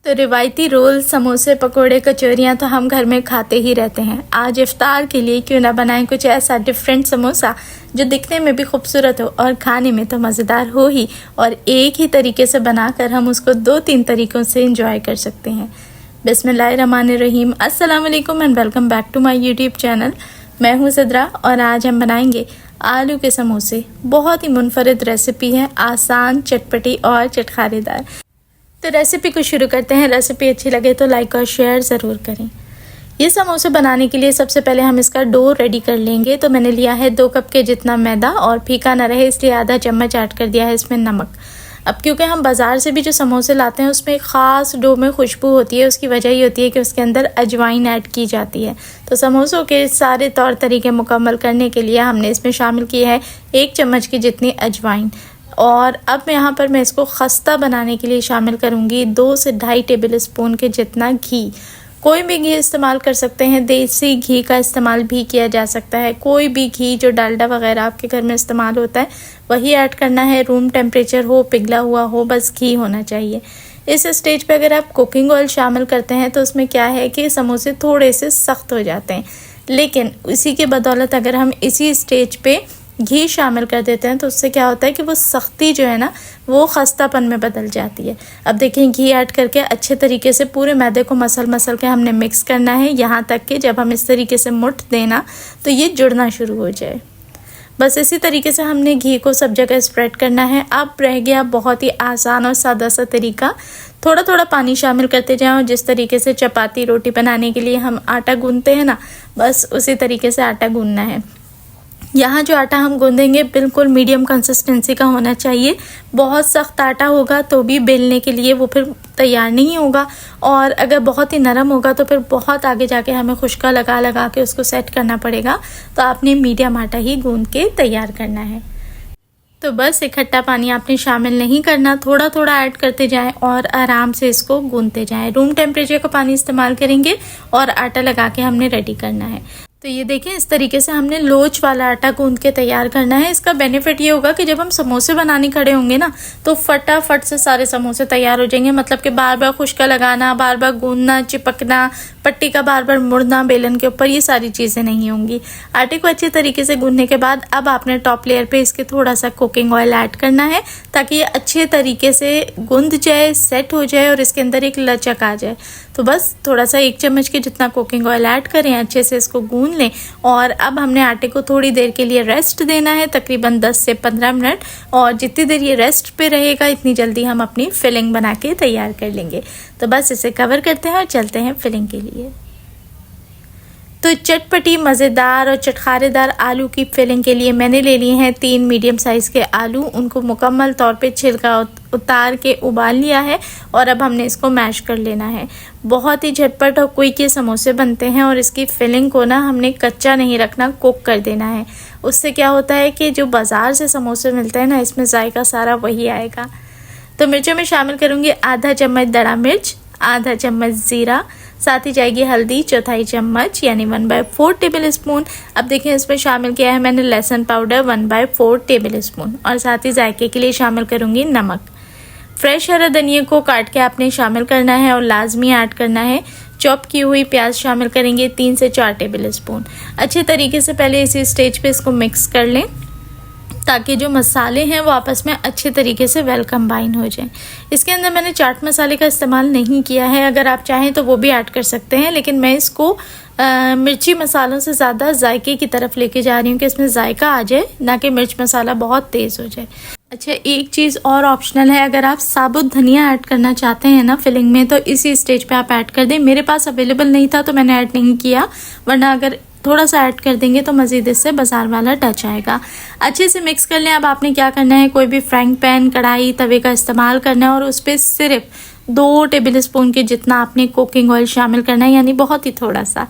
तो रिवायती रोल, समोसे, पकोड़े, कचौरियाँ तो हम घर में खाते ही रहते हैं। आज इफ्तार के लिए क्यों ना बनाएं कुछ ऐसा डिफरेंट समोसा जो दिखने में भी खूबसूरत हो और खाने में तो मज़ेदार हो ही, और एक ही तरीके से बनाकर हम उसको 2-3 तरीक़ों से इंजॉय कर सकते हैं। बिस्मिल्लाहिर्रहमानिर्रहीम, अस्सलाम वालेकुम and welcome back to my YouTube channel. मैं हूँ सिद्रा और आज हम बनाएंगे आलू के समोसे। बहुत ही मुनफरिद रेसिपी है, आसान, चटपटी और चटखारेदार। तो रेसिपी को शुरू करते हैं। रेसिपी अच्छी लगे तो लाइक और शेयर ज़रूर करें। ये समोसे बनाने के लिए सबसे पहले हम इसका डो रेडी कर लेंगे। तो मैंने लिया है 2 कप के जितना मैदा, और फीका ना रहे इसलिए आधा चम्मच ऐड कर दिया है इसमें नमक। अब क्योंकि हम बाज़ार से भी जो समोसे लाते हैं उसमें ख़ास डो में खुशबू होती है, उसकी वजह ये होती है कि उसके अंदर अजवाइन ऐड की जाती है। तो समोसों के सारे तौर तरीके मुकम्मल करने के लिए हमने इसमें शामिल की है 1 चम्मच की जितनी अजवाइन। और अब यहाँ पर मैं इसको खस्ता बनाने के लिए शामिल करूँगी 2 से 2.5 टेबल स्पून के जितना घी। कोई भी घी इस्तेमाल कर सकते हैं, देसी घी का इस्तेमाल भी किया जा सकता है। कोई भी घी जो डालडा वगैरह आपके घर में इस्तेमाल होता है वही ऐड करना है। रूम टेम्परेचर हो, पिघला हुआ हो, बस घी होना चाहिए। इस स्टेज पे अगर आप कुकिंग ऑयल शामिल करते हैं तो उसमें क्या है कि समोसे थोड़े से सख्त हो जाते हैं, लेकिन इसी के बदौलत अगर हम इसी स्टेज पे घी शामिल कर देते हैं तो उससे क्या होता है कि वो सख्ती जो है ना वो खस्तापन में बदल जाती है। अब देखिए, घी ऐड करके अच्छे तरीके से पूरे मैदे को मसल के हमने मिक्स करना है, यहाँ तक कि जब हम इस तरीके से मुठ देना तो ये जुड़ना शुरू हो जाए। बस इसी तरीके से हमने घी को सब जगह स्प्रेड करना है। अब रह गया बहुत ही आसान और सादा सा तरीका। थोड़ा थोड़ा पानी शामिल करते जाएं, और जिस तरीके से चपाती रोटी बनाने के लिए हम आटा गूंथते हैं ना, बस उसी तरीके से आटा गूंथना है। यहाँ जो आटा हम गूंदेंगे बिल्कुल मीडियम कंसिस्टेंसी का होना चाहिए। बहुत सख्त आटा होगा तो भी बेलने के लिए वो फिर तैयार नहीं होगा, और अगर बहुत ही नरम होगा तो फिर बहुत आगे जाके हमें खुश्का लगा के उसको सेट करना पड़ेगा। तो आपने मीडियम आटा ही गूंद के तैयार करना है। तो बस इकट्ठा पानी आपने शामिल नहीं करना, थोड़ा थोड़ा ऐड करते जाएं और आराम से इसको गूंथते जाएं। रूम टेम्परेचर का पानी इस्तेमाल करेंगे और आटा लगा के हमने रेडी करना है। तो ये देखें, इस तरीके से हमने लोच वाला आटा गूंद के तैयार करना है। इसका बेनिफिट ये होगा कि जब हम समोसे बनाने खड़े होंगे ना तो फटाफट से सारे समोसे तैयार हो जाएंगे। मतलब कि बार बार खुश्का लगाना, बार बार गूंदना, चिपकना, पट्टी का बार बार मुड़ना बेलन के ऊपर, ये सारी चीज़ें नहीं होंगी। आटे को अच्छे तरीके से गूंदने के बाद अब आपने टॉप लेयर पे इसके थोड़ा सा कुकिंग ऑयल ऐड करना है, ताकि ये अच्छे तरीके से गूंद जाए, सेट हो जाए और इसके अंदर एक लचक आ जाए। तो बस थोड़ा सा 1 चम्मच के जितना कुकिंग ऑयल ऐड करें, अच्छे से इसको गूंद लें। और अब हमने आटे को थोड़ी देर के लिए रेस्ट देना है, तकरीबन 10 से 15 मिनट। और जितनी देर ये रेस्ट पे रहेगा इतनी जल्दी हम अपनी फिलिंग बना के तैयार कर लेंगे। तो बस इसे कवर करते हैं और चलते हैं फिलिंग के लिए। तो चटपटी, मज़ेदार और चटखारेदार आलू की फिलिंग के लिए मैंने ले लिए हैं 3 मीडियम साइज़ के आलू। उनको मुकम्मल तौर पे छिलका उतार के उबाल लिया है और अब हमने इसको मैश कर लेना है। बहुत ही झटपट और क्विक ये समोसे बनते हैं, और इसकी फिलिंग को ना हमने कच्चा नहीं रखना, कुक कर देना है। उससे क्या होता है कि जो बाज़ार से समोसे मिलते हैं ना, इसमें जायका सारा वही आएगा। तो मिर्चों में शामिल करूँगी आधा चम्मच दड़ा मिर्च, आधा चम्मच ज़ीरा, साथ ही जाएगी हल्दी 1/4 चम्मच यानी 1/4 टेबल स्पून। अब देखिए, इसमें शामिल किया है मैंने लहसुन पाउडर 1/4 टेबल स्पून, और साथ ही जायके के लिए शामिल करूँगी नमक। फ्रेश हरा धनिया को काट के आपने शामिल करना है और लाजमी ऐड करना है। चॉप की हुई प्याज शामिल करेंगे 3 से 4 टेबल स्पून। अच्छे तरीके से पहले इसी स्टेज पे इसको मिक्स कर लें, ताकि जो मसाले हैं वो आपस में अच्छे तरीके से वेल कंबाइन हो जाएं। इसके अंदर मैंने चाट मसाले का इस्तेमाल नहीं किया है, अगर आप चाहें तो वो भी ऐड कर सकते हैं, लेकिन मैं इसको मिर्ची मसालों से ज़्यादा जायके की तरफ लेके जा रही हूँ कि इसमें जायका आ जाए, ना कि मिर्च मसाला बहुत तेज़ हो जाए। अच्छा, एक चीज़ और ऑप्शनल है, अगर आप साबुत धनिया ऐड करना चाहते हैं ना फिलिंग में तो इसी स्टेज पे आप ऐड कर दें। मेरे पास अवेलेबल नहीं था तो मैंने ऐड नहीं किया, वरना अगर थोड़ा सा ऐड कर देंगे तो मज़ीद इससे बाजार वाला टच आएगा। अच्छे से मिक्स कर लें। अब आपने क्या करना है, कोई भी फ्राइंग पैन, कढ़ाई, तवे का इस्तेमाल करना है और उस पर सिर्फ 2 टेबल स्पून के जितना आपने कुकिंग ऑयल शामिल करना है, यानी बहुत ही थोड़ा सा।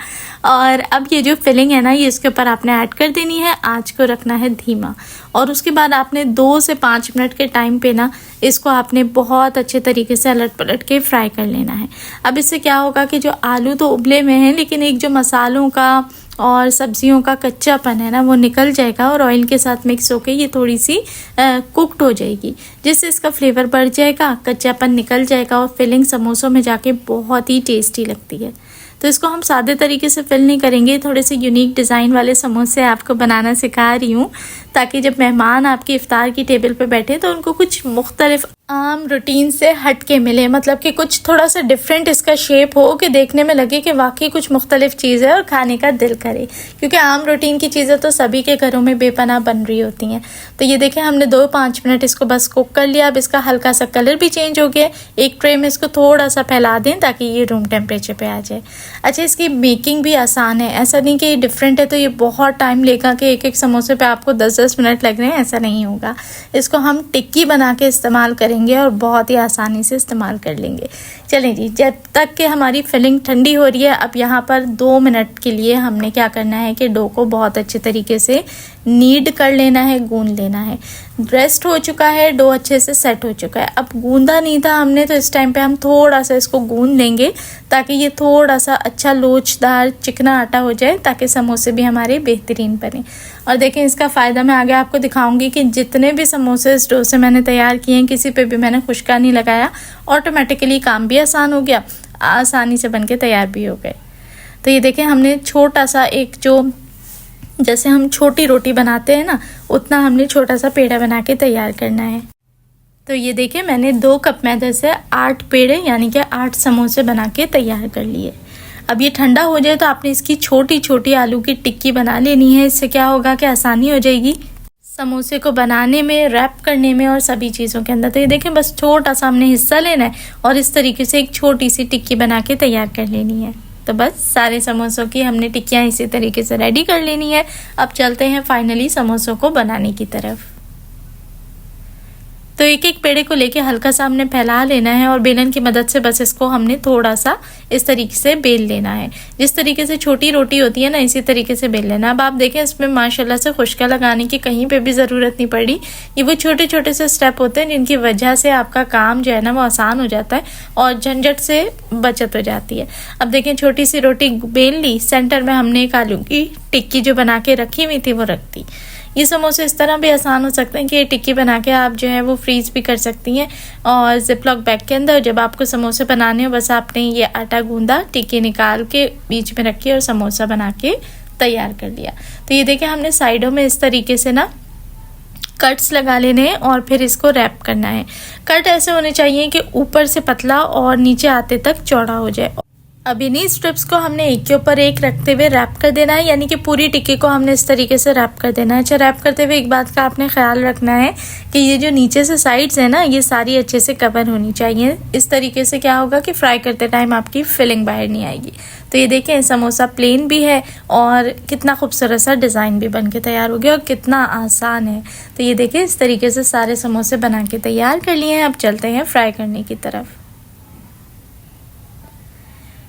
और अब ये जो फिलिंग है ना, ये इसके ऊपर आपने ऐड कर देनी है। आँच को रखना है धीमा, और उसके बाद आपने 2 से 5 मिनट के टाइम पे ना इसको आपने बहुत अच्छे तरीके से अलट पलट के फ्राई कर लेना है। अब इससे क्या होगा कि जो आलू तो उबले में हैं, लेकिन एक जो मसालों का और सब्जियों का कच्चापन है ना वो निकल जाएगा और ऑयल के साथ मिक्स होके ये थोड़ी सी कुक्ड हो जाएगी, जिससे इसका फ्लेवर बढ़ जाएगा, कच्चापन निकल जाएगा और फिलिंग समोसों में जाके बहुत ही टेस्टी लगती है। तो इसको हम सादे तरीके से फिल नहीं करेंगे, थोड़े से यूनिक डिज़ाइन वाले समोसे आपको बनाना सिखा रही हूँ, ताकि जब मेहमान आपकी इफ्तार की टेबल पे बैठे तो उनको कुछ मुख्तलिफ आम रूटीन से हट के मिले, मतलब कि कुछ थोड़ा सा डिफरेंट इसका शेप हो कि देखने में लगे कि वाकई कुछ मुख्तलिफ चीज़ है और खाने का दिल करे, क्योंकि आम रूटीन की चीज़ें तो सभी के घरों में बेपनाह बन रही होती हैं। तो ये देखें हमने 2-5 मिनट इसको बस कुक कर लिया। अब इसका हल्का सा कलर भी चेंज हो गया। एक ट्रे में इसको थोड़ा सा फैला दें ताकि ये रूम टेम्परेचर पे आ जाए। अच्छा, इसकी मेकिंग भी आसान है, ऐसा नहीं कि ये डिफरेंट है तो ये बहुत टाइम लेगा कि एक समोसे पे आपको 10-10 मिनट लग रहे हैं, ऐसा नहीं होगा। इसको हम टिक्की बना के इस्तेमाल करेंगे और बहुत ही आसानी से इस्तेमाल कर लेंगे। चलें जी, जब तक कि हमारी फिलिंग ठंडी हो रही है, अब यहाँ पर 2 मिनट के लिए हमने क्या करना है कि डो को बहुत अच्छे तरीके से नीड कर लेना है, गूंद लेना है। रेस्ट हो चुका है, डो अच्छे से सेट हो चुका है। अब गूंदा नहीं था हमने, तो इस टाइम पे हम थोड़ा सा इसको गूंद लेंगे ताकि ये थोड़ा सा अच्छा लोचदार चिकना आटा हो जाए, ताकि समोसे भी हमारे बेहतरीन बने। और देखें, इसका फ़ायदा मैं आगे आपको दिखाऊंगी कि जितने भी समोसे इस डो से मैंने तैयार किए हैं, किसी पे भी मैंने खुशका नहीं लगाया, ऑटोमेटिकली काम भी आसान हो गया, आसानी से बन के तैयार भी हो गए। तो ये देखें, हमने छोटा सा एक जो जैसे हम छोटी रोटी बनाते हैं ना, उतना हमने छोटा सा पेड़ा बना के तैयार करना है। तो ये देखिए, मैंने 2 कप मैदे से 8 पेड़े यानी कि 8 समोसे बना के तैयार कर लिए। अब ये ठंडा हो जाए तो आपने इसकी छोटी छोटी आलू की टिक्की बना लेनी है। इससे क्या होगा कि आसानी हो जाएगी समोसे को बनाने में, रैप करने में और सभी चीज़ों के अंदर। तो ये देखें, बस छोटा सा हमने हिस्सा लेना है और इस तरीके से एक छोटी सी टिक्की बना के तैयार कर लेनी है। तो बस सारे समोसों की हमने टिक्कियाँ इसी तरीके से रेडी कर लेनी है। अब चलते हैं फाइनली समोसों को बनाने की तरफ। तो एक एक पेड़े को लेके हल्का सा हमने फैला लेना है और बेलन की मदद से बस इसको हमने थोड़ा सा इस तरीके से बेल लेना है। जिस तरीके से छोटी रोटी होती है ना, इसी तरीके से बेल लेना। अब आप देखें, इसमें माशाल्लाह से खुशका लगाने की कहीं पे भी ज़रूरत नहीं पड़ी। ये वो छोटे छोटे से स्टेप होते हैं जिनकी वजह से आपका काम जो है ना वो आसान हो जाता है और झंझट से बचत हो जाती है। अब देखें, छोटी सी रोटी बेल ली, सेंटर में हमने एक आलू की टिक्की जो बना के रखी हुई थी वो रख दी। ये समोसे इस तरह भी आसान हो सकते हैं कि ये टिक्की बना के आप जो है वो फ्रीज़ भी कर सकती हैं और जिपलॉक बैग के अंदर जब आपको समोसे बनाने हो, बस आपने ये आटा गूंदा, टिक्की निकाल के बीच में रखी और समोसा बना के तैयार कर लिया। तो ये देखें, हमने साइडों में इस तरीके से ना कट्स लगा लेने हैं और फिर इसको रैप करना है। कट ऐसे होने चाहिए कि ऊपर से पतला और नीचे आते तक चौड़ा हो जाए। अब इन्हीं स्ट्रिप्स को हमने एक के ऊपर एक रखते हुए रैप कर देना है, यानी कि पूरी टिक्की को हमने इस तरीके से रैप कर देना है। अच्छा, रैप करते हुए एक बात का आपने ख्याल रखना है कि ये जो नीचे से साइड्स है ना, ये सारी अच्छे से कवर होनी चाहिए। इस तरीके से क्या होगा कि फ्राई करते टाइम आपकी फिलिंग बाहर नहीं आएगी। तो ये देखें, समोसा प्लेन भी है और कितना खूबसूरत सा डिज़ाइन भी बन के तैयार हो गया और कितना आसान है। तो ये देखें, इस तरीके से सारे समोसे बना के तैयार कर लिए हैं। अब चलते हैं फ्राई करने की तरफ।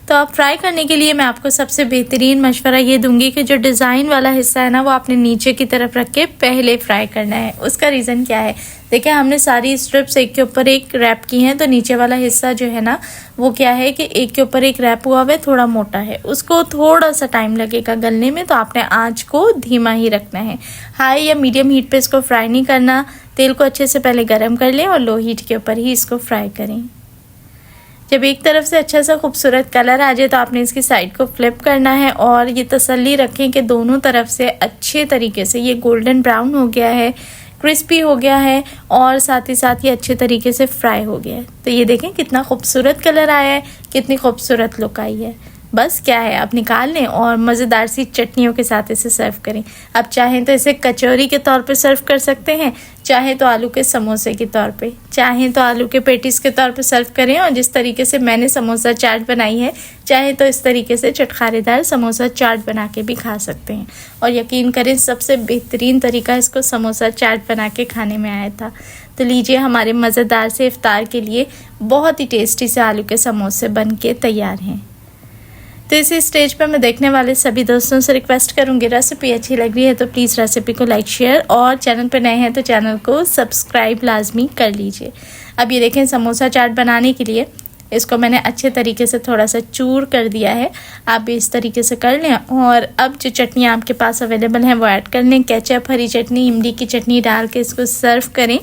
तो अब फ्राई करने के लिए मैं आपको सबसे बेहतरीन मशवरा ये दूंगी कि जो डिज़ाइन वाला हिस्सा है ना, वो आपने नीचे की तरफ रख के पहले फ्राई करना है। उसका रीज़न क्या है, देखिए, हमने सारी स्ट्रिप्स एक के ऊपर एक रैप की हैं, तो नीचे वाला हिस्सा जो है ना वो क्या है कि एक के ऊपर एक रैप हुआ है, थोड़ा मोटा है, उसको थोड़ा सा टाइम लगेगा गलने में। तो आपने आँच को धीमा ही रखना है, हाई या मीडियम हीट पे इसको फ्राई नहीं करना। तेल को अच्छे से पहले गर्म कर लें और लो हीट के ऊपर ही इसको फ्राई करें। जब एक तरफ से अच्छा सा खूबसूरत कलर आ जाए तो आपने इसकी साइड को फ्लिप करना है और ये तसल्ली रखें कि दोनों तरफ से अच्छे तरीके से ये गोल्डन ब्राउन हो गया है, क्रिस्पी हो गया है और साथ ही साथ ये अच्छे तरीके से फ्राई हो गया है। तो ये देखें कितना खूबसूरत कलर आया है, कितनी खूबसूरत लुक आई है। बस क्या है, आप निकाल लें और मज़ेदार सी चटनियों के साथ इसे सर्व करें। आप चाहें तो इसे कचौरी के तौर पे सर्व कर सकते हैं, चाहे तो आलू के समोसे के तौर पे, चाहें तो आलू के पेटीज के तौर पे सर्व करें। और जिस तरीके से मैंने समोसा चाट बनाई है, चाहे तो इस तरीके से चटखारेदार समोसा चाट बना के भी खा सकते हैं। और यकीन करें, सबसे बेहतरीन तरीका इसको समोसा चाट बना के खाने में आया था। तो लीजिए, हमारे मज़ेदार से इफ्तार के लिए बहुत ही टेस्टी से आलू के समोसे बन के तैयार हैं। तो इसी स्टेज पर मैं देखने वाले सभी दोस्तों से रिक्वेस्ट करूंगी, रेसिपी अच्छी लग रही है तो प्लीज़ रेसिपी को लाइक, शेयर और चैनल पर नए हैं तो चैनल को सब्सक्राइब लाजमी कर लीजिए। अब ये देखें, समोसा चाट बनाने के लिए इसको मैंने अच्छे तरीके से थोड़ा सा चूर कर दिया है, आप भी इस तरीके से कर लें। और अब जो चटनी आपके पास अवेलेबल है वो ऐड कर लें, केचप, हरी चटनी, इमली की चटनी डाल के इसको सर्व करें।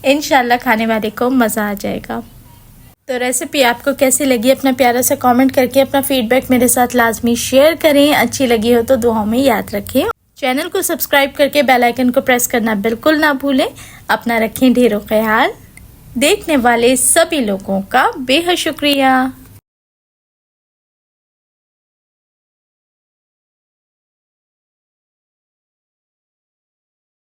इंशाल्लाह खाने वाले को मज़ा आ जाएगा। तो रेसिपी आपको कैसी लगी अपना प्यारा सा कमेंट करके अपना फीडबैक मेरे साथ लाजमी शेयर करें। अच्छी लगी हो तो दुआओं में याद रखें। चैनल को सब्सक्राइब करके बेल आइकन को प्रेस करना बिल्कुल ना भूलें। अपना रखें ढेरों ख्याल। देखने वाले सभी लोगों का बेहद शुक्रिया।